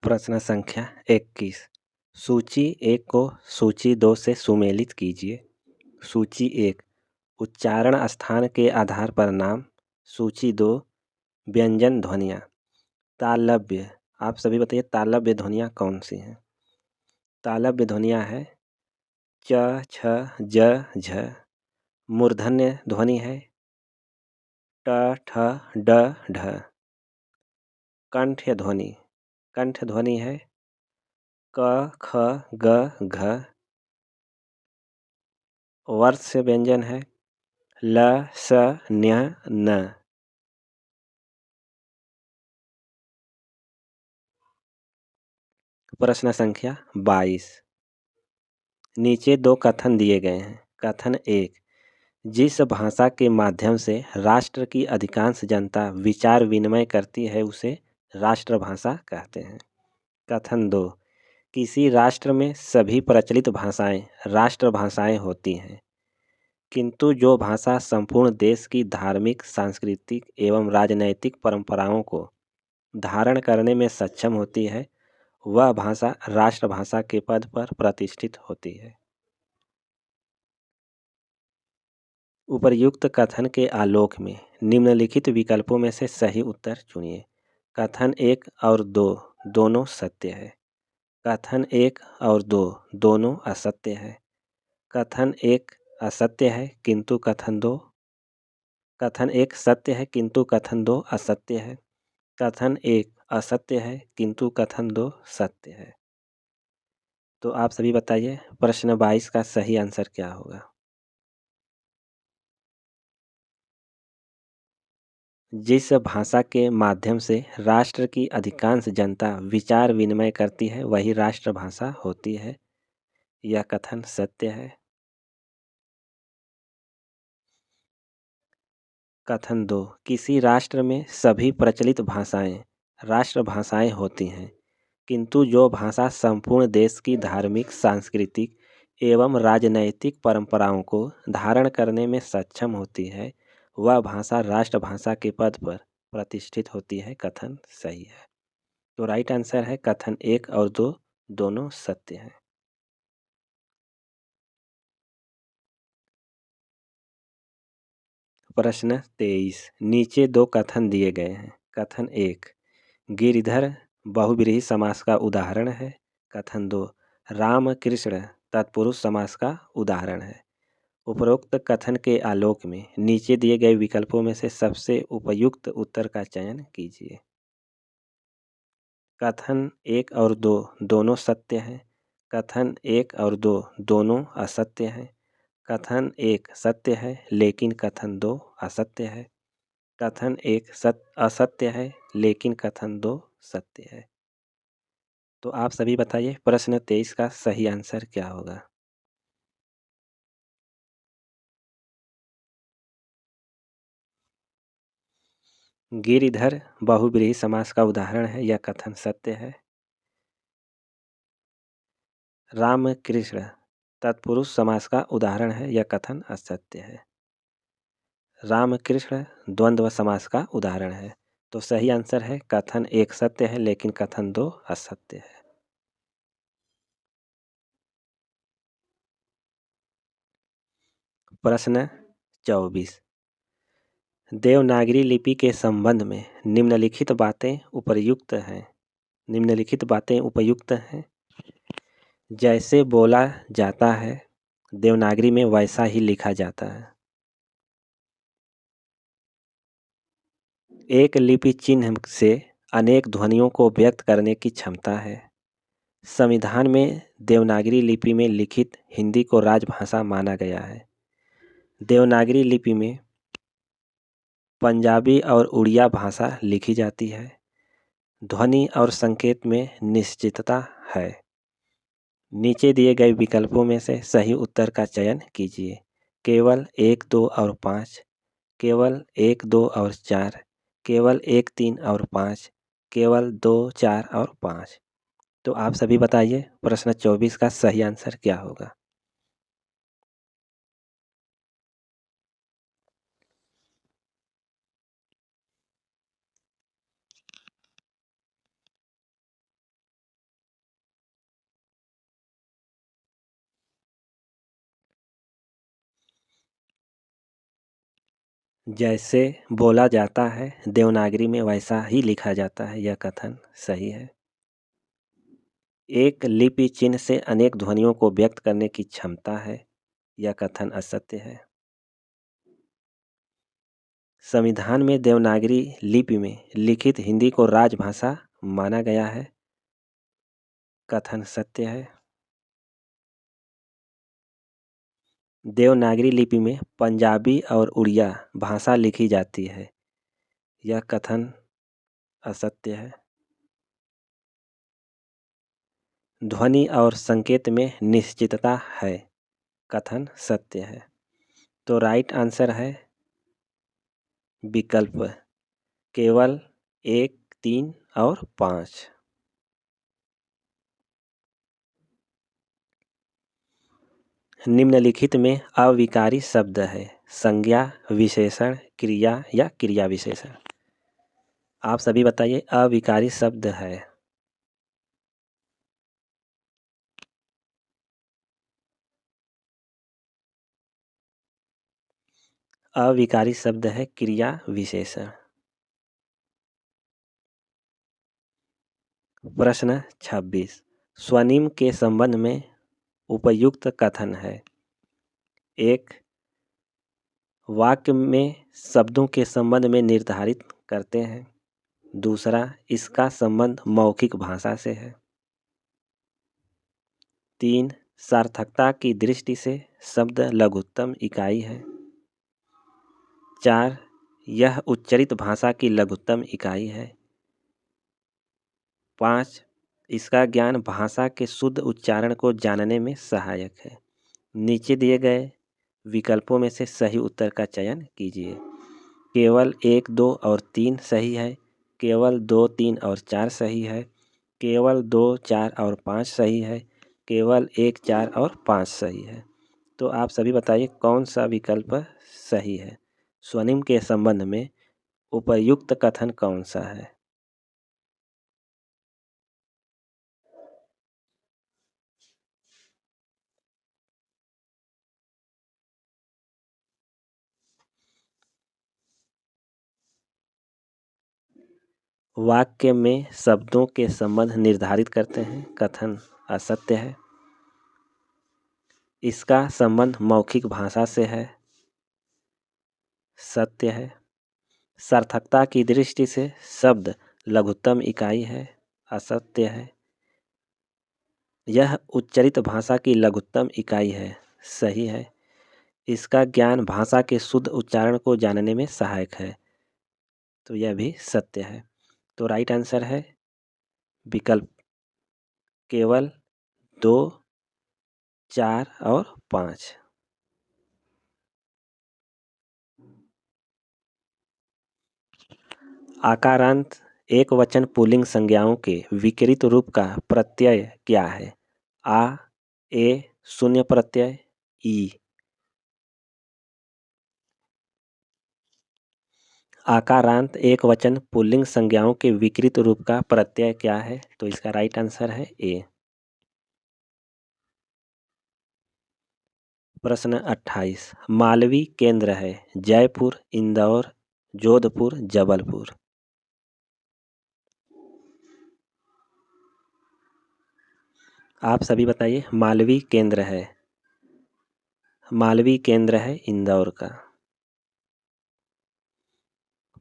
प्रश्न संख्या 21। सूची 1 को सूची 2 से सुमेलित कीजिए। सूची 1 उच्चारण स्थान के आधार पर नाम। सूची 2 व्यंजन ध्वनियाँ। तालव्य, आप सभी बताइए तालव्य ध्वनियाँ कौन सी हैं? तालव्य ध्वनियाँ है च, छ, ज, झ। मूर्धन्य ध्वनि है ट, ठ, ड, ढ। कंठ्य ध्वनि है क, ख, ग, घ। वर्ष व्यंजन है ल, स, न्य, न। प्रश्न संख्या 22। नीचे 2 कथन दिए गए हैं। कथन 1, जिस भाषा के माध्यम से राष्ट्र की अधिकांश जनता विचार विनिमय करती है उसे राष्ट्रभाषा कहते हैं। कथन 2, किसी राष्ट्र में सभी प्रचलित भाषाएं राष्ट्रभाषाएं होती हैं, किंतु जो भाषा संपूर्ण देश की धार्मिक, सांस्कृतिक एवं राजनैतिक परंपराओं को धारण करने में सक्षम होती है वह भाषा राष्ट्रभाषा के पद पर प्रतिष्ठित होती है। उपर्युक्त कथन के आलोक में निम्नलिखित विकल्पों में से सही उत्तर चुनिए। कथन 1 और 2 दोनों सत्य है। कथन 1 और 2 दोनों असत्य है। कथन 1 असत्य है किंतु कथन 1 सत्य है किंतु कथन 2 असत्य है। कथन 1 असत्य है किंतु कथन 2 सत्य है। तो आप सभी बताइए प्रश्न 22 का सही आंसर क्या होगा? जिस भाषा के माध्यम से राष्ट्र की अधिकांश जनता विचार विनिमय करती है वही राष्ट्रभाषा होती है। यह कथन सत्य है। कथन 2, किसी राष्ट्र में सभी प्रचलित भाषाएं राष्ट्रभाषाएं होती हैं, किंतु जो भाषा संपूर्ण देश की धार्मिक, सांस्कृतिक एवं राजनैतिक परंपराओं को धारण करने में सक्षम होती है वह भाषा राष्ट्रभाषा के पद पर प्रतिष्ठित होती है। कथन सही है। तो राइट आंसर है कथन 1 और 2 दोनों सत्य हैं। प्रश्न 23। नीचे 2 कथन दिए गए हैं। कथन 1, गिरिधर बहुव्रीहि समास का उदाहरण है। कथन 2, राम कृष्ण तत्पुरुष समास का उदाहरण है। उपरोक्त कथन के आलोक में नीचे दिए गए विकल्पों में से सबसे उपयुक्त उत्तर का चयन कीजिए। कथन 1 और 2 दोनों सत्य हैं। कथन 1 और 2 दोनों असत्य हैं। कथन 1 सत्य है लेकिन कथन 2 असत्य है। कथन 1 असत्य है लेकिन कथन 2 सत्य है। तो आप सभी बताइए प्रश्न 23 का सही आंसर क्या होगा? गिरिधर बहुव्रीहि समास का उदाहरण है, यह कथन सत्य है। राम कृष्ण तत्पुरुष समास का उदाहरण है, यह कथन असत्य है। राम कृष्ण द्वंद्व समास का उदाहरण है। तो सही आंसर है कथन 1 सत्य है लेकिन कथन 2 असत्य है। प्रश्न 24। देवनागरी लिपि के संबंध में निम्नलिखित बातें उपयुक्त हैं। जैसे बोला जाता है देवनागरी में वैसा ही लिखा जाता है। एक लिपि चिन्ह से अनेक ध्वनियों को व्यक्त करने की क्षमता है। संविधान में देवनागरी लिपि में लिखित हिंदी को राजभाषा माना गया है। देवनागरी लिपि में पंजाबी और उड़िया भाषा लिखी जाती है। ध्वनि और संकेत में निश्चितता है। नीचे दिए गए विकल्पों में से सही उत्तर का चयन कीजिए। केवल 1, 2 और 5, केवल 1, 2 और 4, केवल 1, 3 और 5, केवल 2, 4 और 5। तो आप सभी बताइए प्रश्न 24 का सही आंसर क्या होगा? जैसे बोला जाता है देवनागरी में वैसा ही लिखा जाता है, यह कथन सही है। एक लिपि चिन्ह से अनेक ध्वनियों को व्यक्त करने की क्षमता है, यह कथन असत्य है। संविधान में देवनागरी लिपि में लिखित हिंदी को राजभाषा माना गया है, कथन सत्य है। देवनागरी लिपि में पंजाबी और उड़िया भाषा लिखी जाती है, यह कथन असत्य है। ध्वनि और संकेत में निश्चितता है, कथन सत्य है। तो राइट आंसर है विकल्प केवल 1, 3 और 5। निम्नलिखित में अविकारी शब्द है, संज्ञा, विशेषण, क्रिया या क्रिया विशेषण। आप सभी बताइए अविकारी शब्द है। अविकारी शब्द है क्रिया विशेषण। प्रश्न 26 स्वनिम के संबंध में उपयुक्त कथन है। 1 वाक्य में शब्दों के संबंध में निर्धारित करते हैं। दूसरा इसका संबंध मौखिक भाषा से है। 3 सार्थकता की दृष्टि से शब्द लघुत्तम इकाई है। 4 यह उच्चरित भाषा की लघुत्तम इकाई है। 5 इसका ज्ञान भाषा के शुद्ध उच्चारण को जानने में सहायक है। नीचे दिए गए विकल्पों में से सही उत्तर का चयन कीजिए। केवल 1, 2 और 3 सही है, केवल 2, 3 और 4 सही है, केवल 2, 4 और 5 सही है, केवल 1, 4 और 5 सही है। तो आप सभी बताइए कौन सा विकल्प सही है। स्वनिम के संबंध में उपयुक्त कथन कौन सा है। वाक्य में शब्दों के संबंध निर्धारित करते हैं, कथन असत्य है। इसका संबंध मौखिक भाषा से है, सत्य है। सार्थकता की दृष्टि से शब्द लघुत्तम इकाई है, असत्य है। यह उच्चरित भाषा की लघुत्तम इकाई है, सही है। इसका ज्ञान भाषा के शुद्ध उच्चारण को जानने में सहायक है, तो यह भी सत्य है। तो राइट आंसर है विकल्प केवल 2, 4 और 5। आकारांत एक वचन पुल्लिंग संज्ञाओं के विकृत रूप का प्रत्यय क्या है। आ, ए, शून्य प्रत्यय, ई। आकारांत एक वचन पुल्लिंग संज्ञाओं के विकृत रूप का प्रत्यय क्या है। तो इसका राइट आंसर है ए। प्रश्न 28 मालवी केंद्र है जयपुर, इंदौर, जोधपुर, जबलपुर। आप सभी बताइए मालवी केंद्र है। मालवी केंद्र है इंदौर का।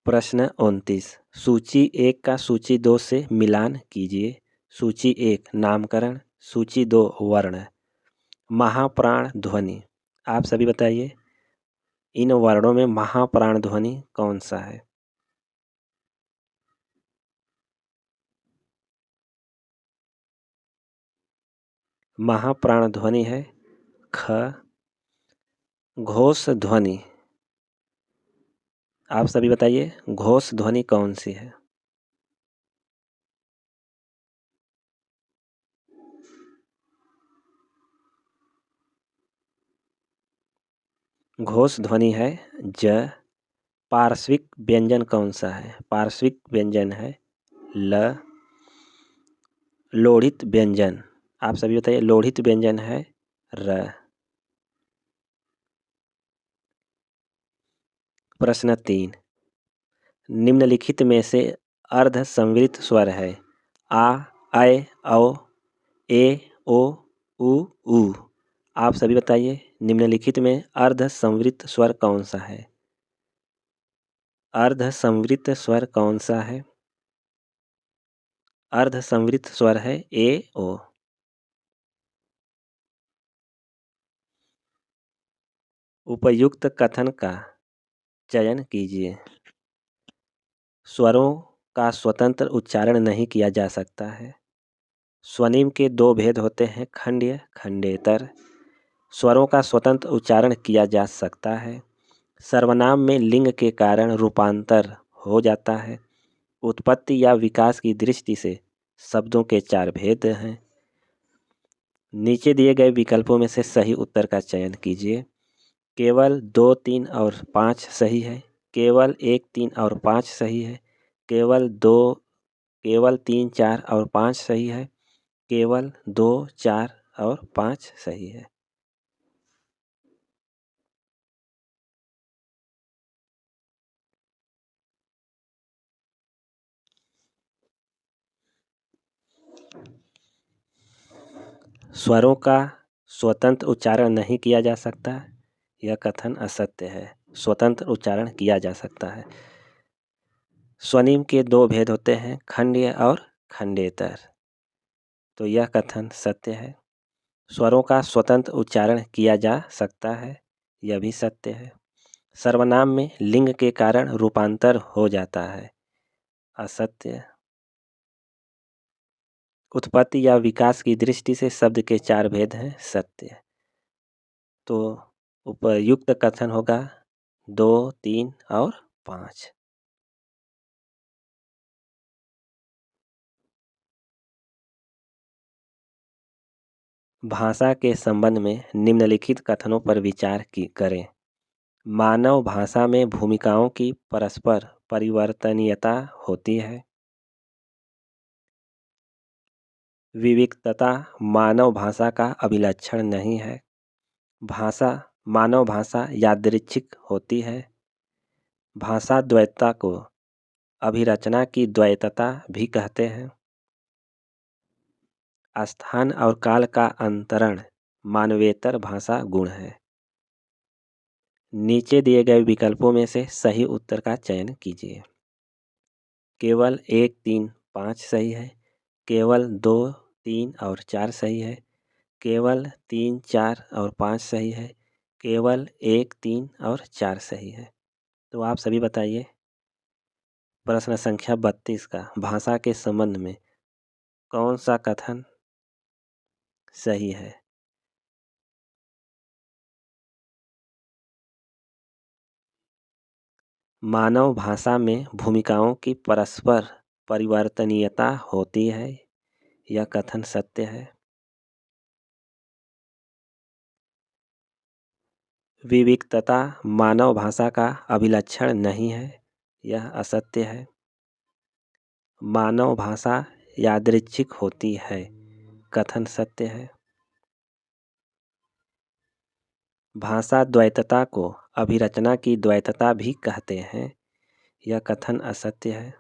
प्रश्न 29 सूची 1 का सूची 2 से मिलान कीजिए। सूची 1 नामकरण, सूची 2 वर्ण। महाप्राण ध्वनि, आप सभी बताइए इन वर्णों में महाप्राण ध्वनि कौन सा है। महाप्राण ध्वनि है ख। घोष ध्वनि, आप सभी बताइए घोष ध्वनि कौन सी है। घोष ध्वनि है ज। पार्श्विक व्यंजन कौन सा है। पार्श्विक व्यंजन है ल। लोढ़ित व्यंजन, आप सभी बताइए लोढ़ित व्यंजन है र। प्रश्न 3, निम्नलिखित में से अर्ध संवृत स्वर है? आ, ऐ, औ, ए, ओ, उ। आप सभी बताइए निम्नलिखित में अर्ध संवृत स्वर कौन सा है? अर्ध संवृत स्वर कौन सा है? अर्ध संवृत स्वर है ए, ओ। उपयुक्त कथन का चयन कीजिए। स्वरों का स्वतंत्र उच्चारण नहीं किया जा सकता है। स्वनिम के दो भेद होते हैं, खंड्य, खंडेतर। स्वरों का स्वतंत्र उच्चारण किया जा सकता है। सर्वनाम में लिंग के कारण रूपांतर हो जाता है। उत्पत्ति या विकास की दृष्टि से शब्दों के चार भेद हैं। नीचे दिए गए विकल्पों में से सही उत्तर का चयन कीजिए। केवल 2, 3 और 5 सही है। केवल 1, 3 और 5 सही है। केवल 3, 4 और 5 सही है। केवल 2, 4 और 5 सही है। स्वरों का स्वतंत्र उच्चारण नहीं किया जा सकता, यह कथन असत्य है। स्वतंत्र उच्चारण किया जा सकता है। स्वनिम के दो भेद होते हैं, खंड्य और खंडेतर, तो यह कथन सत्य है। स्वरों का स्वतंत्र उच्चारण किया जा सकता है, यह भी सत्य है। सर्वनाम में लिंग के कारण रूपांतर हो जाता है, असत्य। उत्पत्ति या विकास की दृष्टि से शब्द के चार भेद हैं, सत्य। तो उपयुक्त कथन होगा 2, 3 और 5। भाषा के संबंध में निम्नलिखित कथनों पर विचार करें। मानव भाषा में भूमिकाओं की परस्पर परिवर्तनीयता होती है। विविक्तता मानव भाषा का अभिलक्षण नहीं है। मानव भाषा यादृच्छिक होती है। भाषा द्वैतता को अभिरचना की द्वैतता भी कहते हैं। स्थान और काल का अंतरण मानवेतर भाषा गुण है। नीचे दिए गए विकल्पों में से सही उत्तर का चयन कीजिए। केवल 1, 3, 5 सही है। केवल 2, 3 और 4 सही है। केवल 3, 4 और 5 सही है। केवल 1, 3 और 4 सही है। तो आप सभी बताइए प्रश्न संख्या 32 का भाषा के संबंध में कौन सा कथन सही है? मानव भाषा में भूमिकाओं की परस्पर परिवर्तनीयता होती है, यह कथन सत्य है। विविक्तता मानव भाषा का अभिलक्षण नहीं है, यह असत्य है। मानव भाषा यादृच्छिक होती है, कथन सत्य है। भाषा द्वैतता को अभिरचना की द्वैतता भी कहते हैं, यह कथन असत्य है।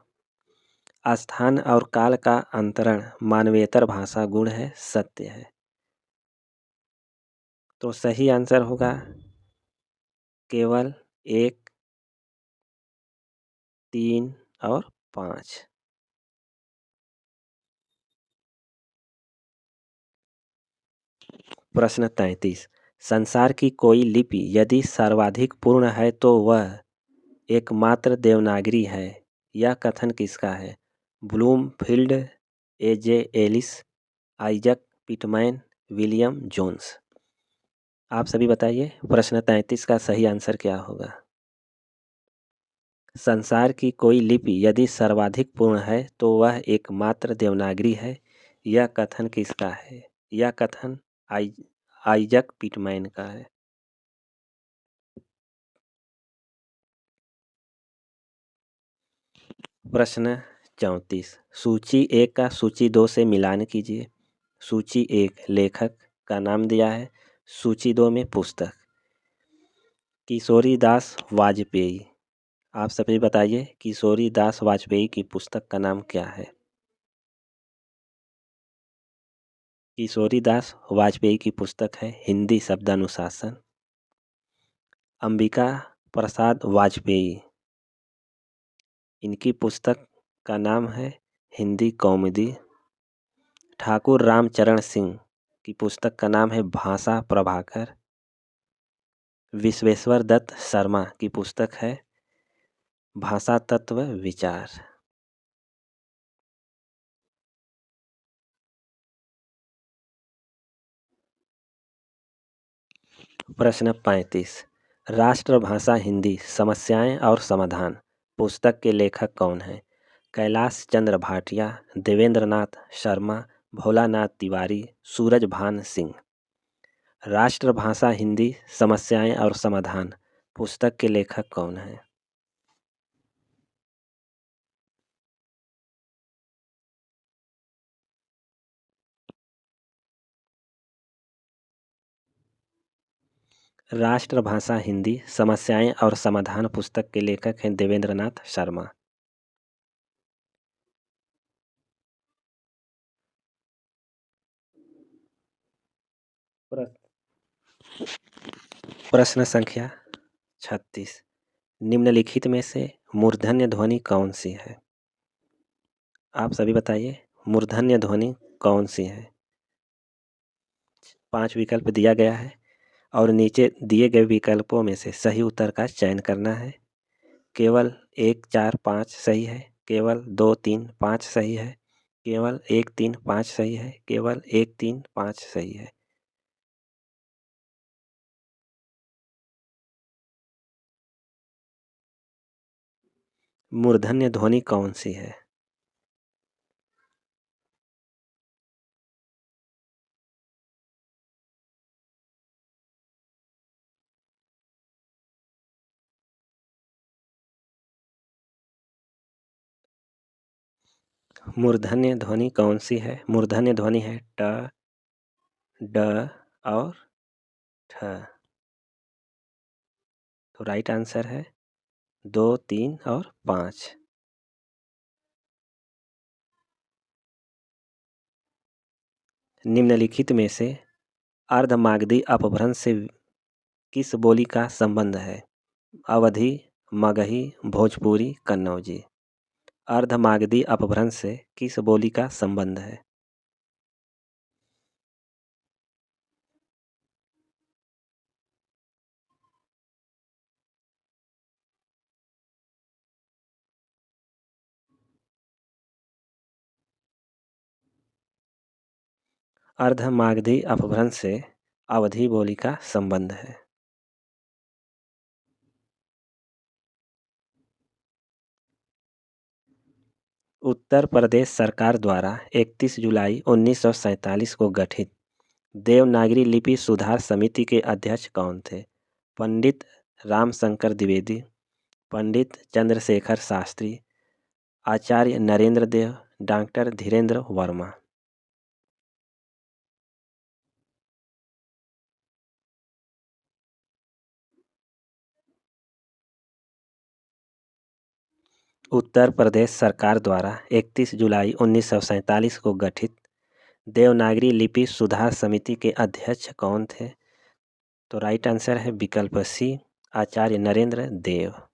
स्थान और काल का अंतरण मानवेतर भाषा गुण है, सत्य है। तो सही आंसर होगा केवल 1, 3 और 5। प्रश्न 33, संसार की कोई लिपि यदि सर्वाधिक पूर्ण है तो वह एकमात्र देवनागरी है, यह कथन किसका है? Bloomfield, A J. Ellis, Isaac Pitman, William Jones. आप सभी बताइए प्रश्न 33 का सही आंसर क्या होगा? संसार की कोई लिपि यदि सर्वाधिक पूर्ण है तो वह एकमात्र देवनागरी है, यह कथन किसका है? यह कथन आइजक पिटमैन का है। प्रश्न 34, सूची 1 का सूची 2 से मिलान कीजिए। सूची 1 लेखक का नाम दिया है। सूची 2 में पुस्तक किशोरीदास वाजपेयी। आप सभी बताइए किशोरी दास वाजपेयी की पुस्तक का नाम क्या है? किशोरी दास वाजपेयी की पुस्तक है हिंदी शब्दानुशासन। अंबिका प्रसाद वाजपेयी, इनकी पुस्तक का नाम है हिंदी कौमुदी। ठाकुर रामचरण सिंह की पुस्तक का नाम है भाषा प्रभाकर। विश्वेश्वर दत्त शर्मा की पुस्तक है भाषा तत्व विचार। प्रश्न 35, राष्ट्रभाषा हिंदी समस्याएं और समाधान पुस्तक के लेखक कौन हैं? कैलाश चंद्र भाटिया, देवेंद्रनाथ शर्मा, भोलानाथ तिवारी, सूरजभान सिंह। राष्ट्रभाषा हिंदी समस्याएं और समाधान पुस्तक के लेखक कौन हैं? राष्ट्रभाषा हिंदी समस्याएं और समाधान पुस्तक के लेखक हैं देवेंद्रनाथ शर्मा। प्रश्न संख्या 36, निम्नलिखित में से मूर्धन्य ध्वनि कौन सी है? आप सभी बताइए मूर्धन्य ध्वनि कौन सी है? 5 विकल्प दिया गया है और नीचे दिए गए विकल्पों में से सही उत्तर का चयन करना है। केवल 1, 4, 5 सही है, केवल 2, 3, 5 सही है, केवल 1, 3, 5 सही है, केवल 1, 3, 5 सही है। मूर्धन्य ध्वनि कौन सी है? मूर्धन्य ध्वनि कौन सी है? मूर्धन्य ध्वनि है ट, ड और ठ। तो राइट आंसर है 2, 3 और 5। निम्नलिखित में से अर्धमागधी अपभ्रंश से किस बोली का संबंध है? अवधी, मगही, भोजपुरी, कन्नौजी। अर्धमागधी अपभ्रंश से किस बोली का संबंध है? अर्धमागधी अपभ्रंश से अवधी बोली का संबंध है। उत्तर प्रदेश सरकार द्वारा 31 जुलाई 1947 को गठित देवनागरी लिपि सुधार समिति के अध्यक्ष कौन थे? पंडित रामशंकर द्विवेदी, पंडित चंद्रशेखर शास्त्री, आचार्य नरेंद्र देव, डॉक्टर धीरेन्द्र वर्मा। उत्तर प्रदेश सरकार द्वारा 31 जुलाई 1947 को गठित देवनागरी लिपि सुधार समिति के अध्यक्ष कौन थे? तो राइट आंसर है विकल्प सी, आचार्य नरेंद्र देव।